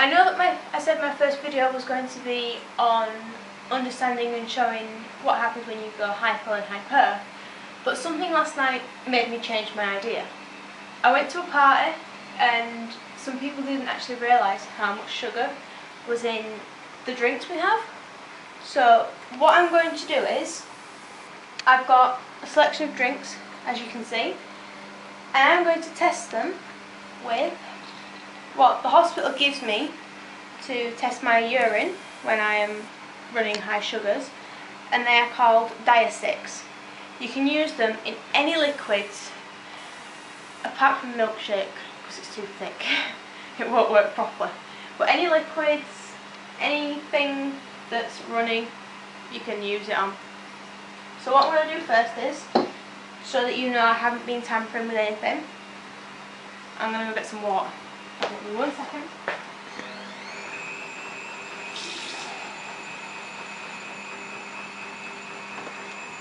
I know that I said my first video was going to be on understanding and showing what happens when you go hypo and hyper, but something last night made me change my idea. I went to a party and some people didn't actually realise how much sugar was in the drinks we have. So what I'm going to do is, I've got a selection of drinks, as you can see, and I'm going to test them with what the hospital gives me to test my urine when I am running high sugars, and they are called Diastics. You can use them in any liquids apart from milkshake because it's too thick. It won't work properly. But any liquids, anything that's running, you can use it on. So what I'm going to do first is, so that you know I haven't been tampering with anything, I'm going to go get some water. Give me 1 second.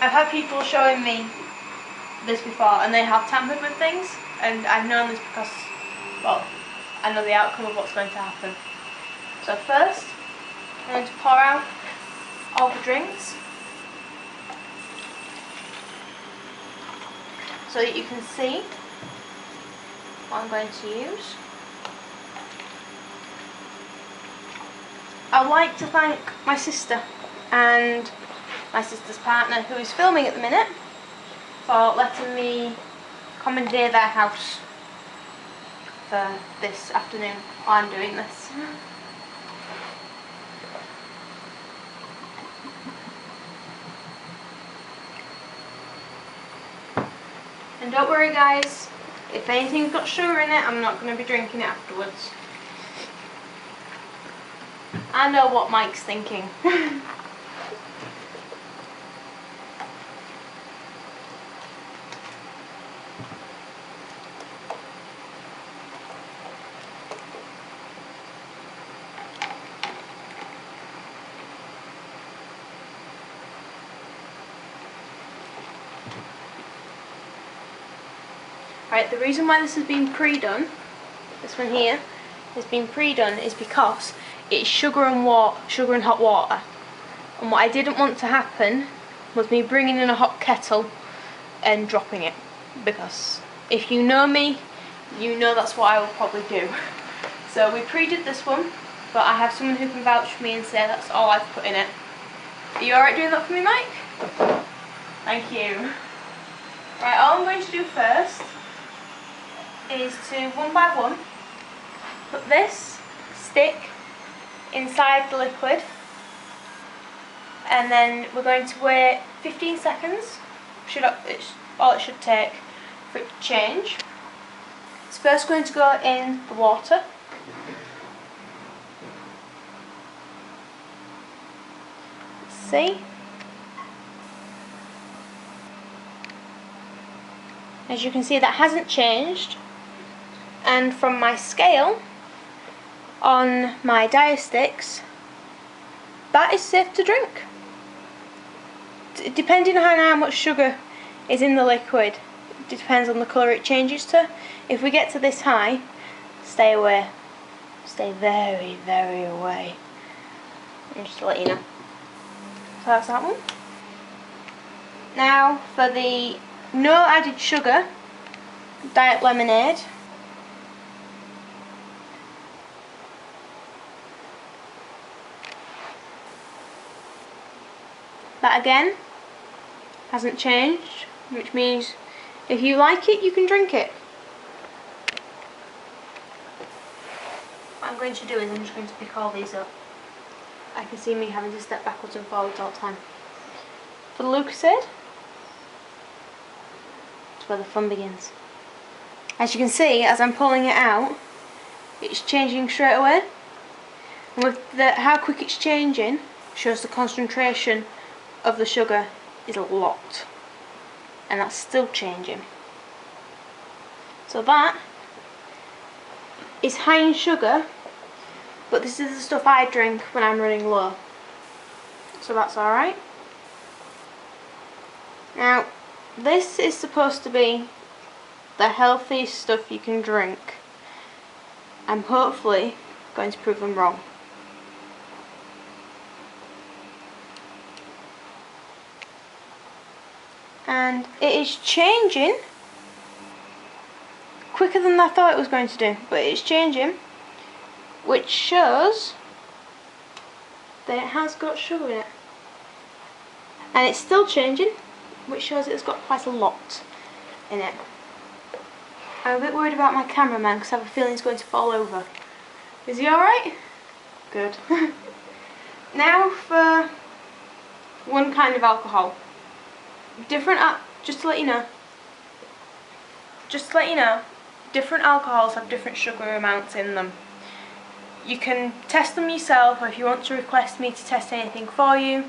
I've had people showing me this before and they have tampered with things, and I've known this because, well, I know the outcome of what's going to happen. So first, I'm going to pour out all the drinks so that you can see what I'm going to use. I'd like to thank my sister and my sister's partner, who is filming at the minute, for letting me commandeer their house for this afternoon while I'm doing this. And don't worry guys, if anything's got sugar in it, I'm not going to be drinking it afterwards. I know what Mike's thinking. Right, the reason why this has been pre-done, this one here, has been pre-done is because it's sugar and hot water. And what I didn't want to happen was me bringing in a hot kettle and dropping it. Because if you know me, you know that's what I will probably do. So we pre-did this one, but I have someone who can vouch for me and say that's all I've put in it. Are you alright doing that for me, Mike? Thank you. Right, all I'm going to do first is to, one by one, put this stick inside the liquid, and then we're going to wait 15 seconds, all it should take for it to change. It's first going to go in the water. Let's see. As you can see, that hasn't changed. And from my scale on my Diastics, that is safe to drink. Depending on how much sugar is in the liquid, it depends on the colour it changes to. If we get to this high, stay away. Stay very, very away. Just to let you know. So that's that one. Now for the no added sugar diet lemonade. That again hasn't changed, which means if you like it, you can drink it. What I'm going to do is I'm just going to pick all these up. I can see me having to step backwards and forwards all the time. For the Lucozade, that's where the fun begins. As you can see, as I'm pulling it out, it's changing straight away. And with how quick it's changing, shows the concentration of the sugar is a lot, and that's still changing. So that is high in sugar, but this is the stuff I drink when I'm running low, so that's alright. Now this is supposed to be the healthiest stuff you can drink, and hopefully going to prove them wrong. And it is changing quicker than I thought it was going to do, but it's changing, which shows that it has got sugar in it. And it's still changing, which shows it's got quite a lot in it. I'm a bit worried about my cameraman because I have a feeling he's going to fall over. Is he alright? Good. Now for one kind of alcohol. Different, just to let you know, different alcohols have different sugar amounts in them. You can test them yourself, or if you want to request me to test anything for you,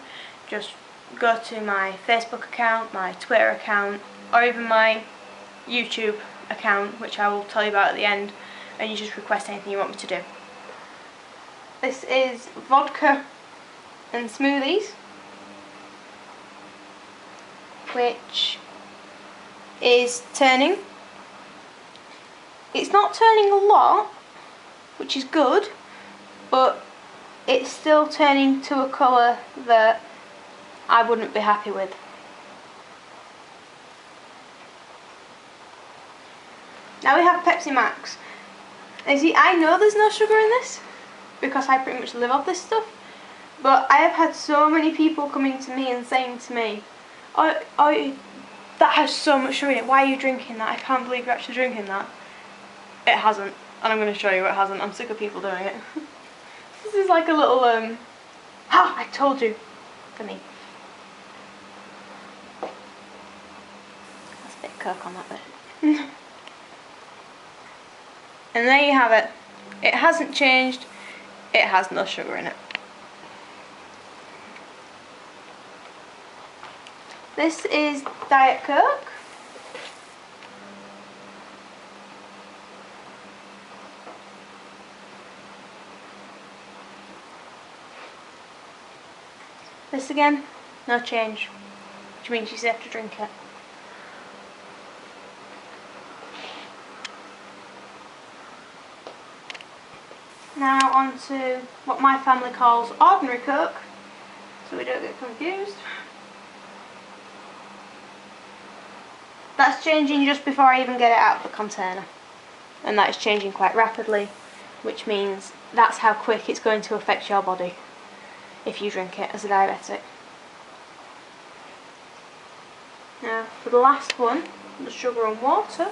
just go to my Facebook account, my Twitter account, or even my YouTube account, which I will tell you about at the end, and you just request anything you want me to do. This is vodka and smoothies, which is turning. It's not turning a lot, which is good, but it's still turning to a colour that I wouldn't be happy with. Now we have Pepsi Max. And see, I know there's no sugar in this because I pretty much live off this stuff, but I have had so many people coming to me and saying to me, oh, that has so much sugar in it, why are you drinking that? I can't believe you're actually drinking that. It hasn't, and I'm going to show you it hasn't. I'm sick of people doing it. This is like a little, I told you, for me. That's a bit of Coke on that bit. And there you have it. It hasn't changed. It has no sugar in it. This is Diet Coke. This again, no change, which means you still have to drink it. Now on to what my family calls ordinary Coke, so we don't get confused. That's changing just before I even get it out of the container, and that is changing quite rapidly, which means that's how quick it's going to affect your body if you drink it as a diabetic. Now for the last one, the sugar and water.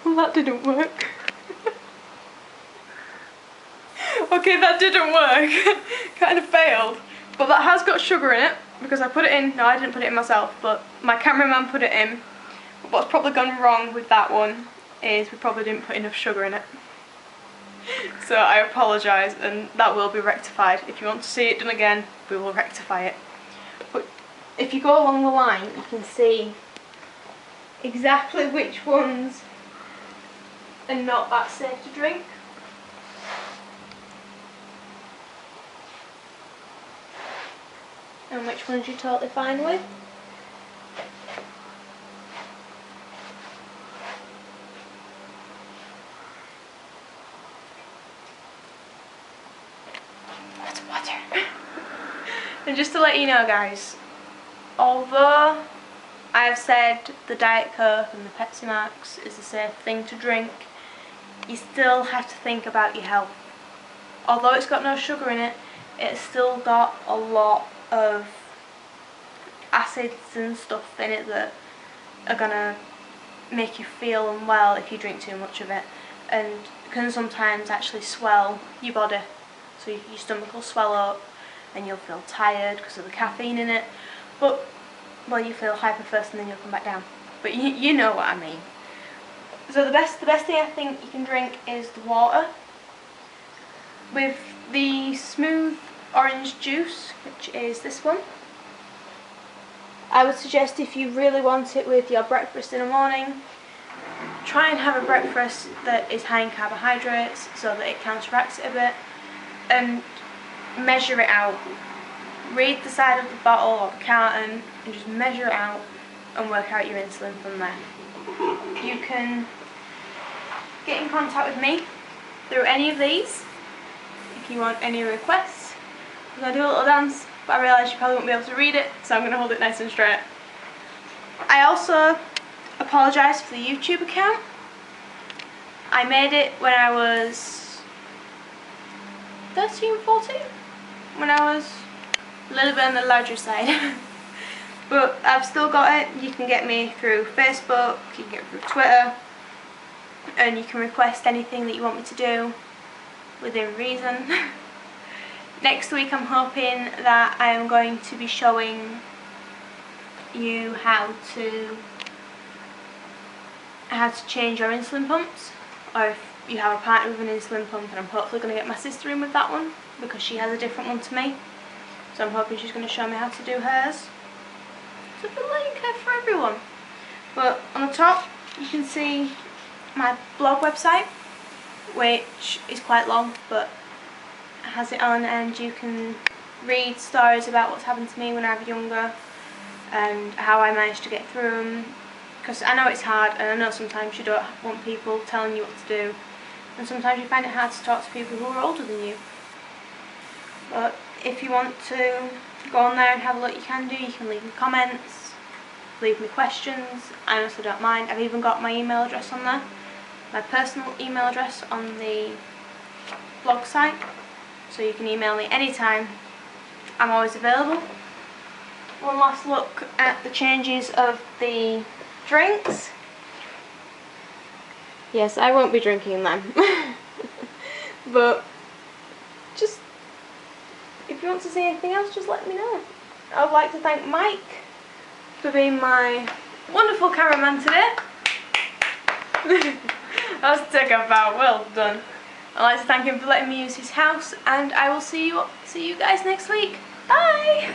Well, that didn't work. Okay, that didn't work. Kind of failed. But that has got sugar in it, because I put it in. No, I didn't put it in myself, but my cameraman put it in. But what's probably gone wrong with that one is we probably didn't put enough sugar in it. So I apologise, and that will be rectified. If you want to see it done again, we will rectify it. But if you go along the line, you can see exactly which ones are not that safe to drink. And which ones you're totally fine with. That's water. And just to let you know, guys, although I have said the Diet Coke and the Pepsi Max is a safe thing to drink, you still have to think about your health. Although it's got no sugar in it, it's still got a lot of acids and stuff in it that are gonna make you feel unwell if you drink too much of it, and can sometimes actually swell your body. So your stomach will swell up and you'll feel tired because of the caffeine in it, but well, you feel hyper first and then you'll come back down. But you know what I mean. So the best thing I think you can drink is the water. With the smooth orange juice, which is this one, I would suggest if you really want it with your breakfast in the morning, try and have a breakfast that is high in carbohydrates so that it counteracts it a bit. And measure it out. Read the side of the bottle or the carton and just measure it out and work out your insulin from there. You can get in contact with me through any of these if you want any requests. I'm going to do a little dance, but I realise you probably won't be able to read it, so I'm going to hold it nice and straight. I also apologise for the YouTube account. I made it when I was 13, 14, when I was a little bit on the larger side. But I've still got it. You can get me through Facebook, you can get me through Twitter, and you can request anything that you want me to do within reason. Next week I'm hoping that I am going to be showing you how to change your insulin pumps, or if you have a partner with an insulin pump, and I'm hopefully going to get my sister in with that one because she has a different one to me, so I'm hoping she's going to show me how to do hers. So the link for everyone. But on the top you can see my blog website, which is quite long but has it on, and you can read stories about what's happened to me when I was younger and how I managed to get through them, because I know it's hard, and I know sometimes you don't want people telling you what to do, and sometimes you find it hard to talk to people who are older than you. But if you want to go on there and have a look, you can do. You can leave me comments, leave me questions. I honestly don't mind. I've even got my email address on there, my personal email address on the blog site, so you can email me anytime. I'm always available. One last look at the changes of the drinks. Yes, I won't be drinking them. But just, if you want to see anything else, just let me know. I would like to thank Mike for being my wonderful cameraman today. That was take a bow, well done. I'd like to thank him for letting me use his house, and I will see you guys next week. Bye!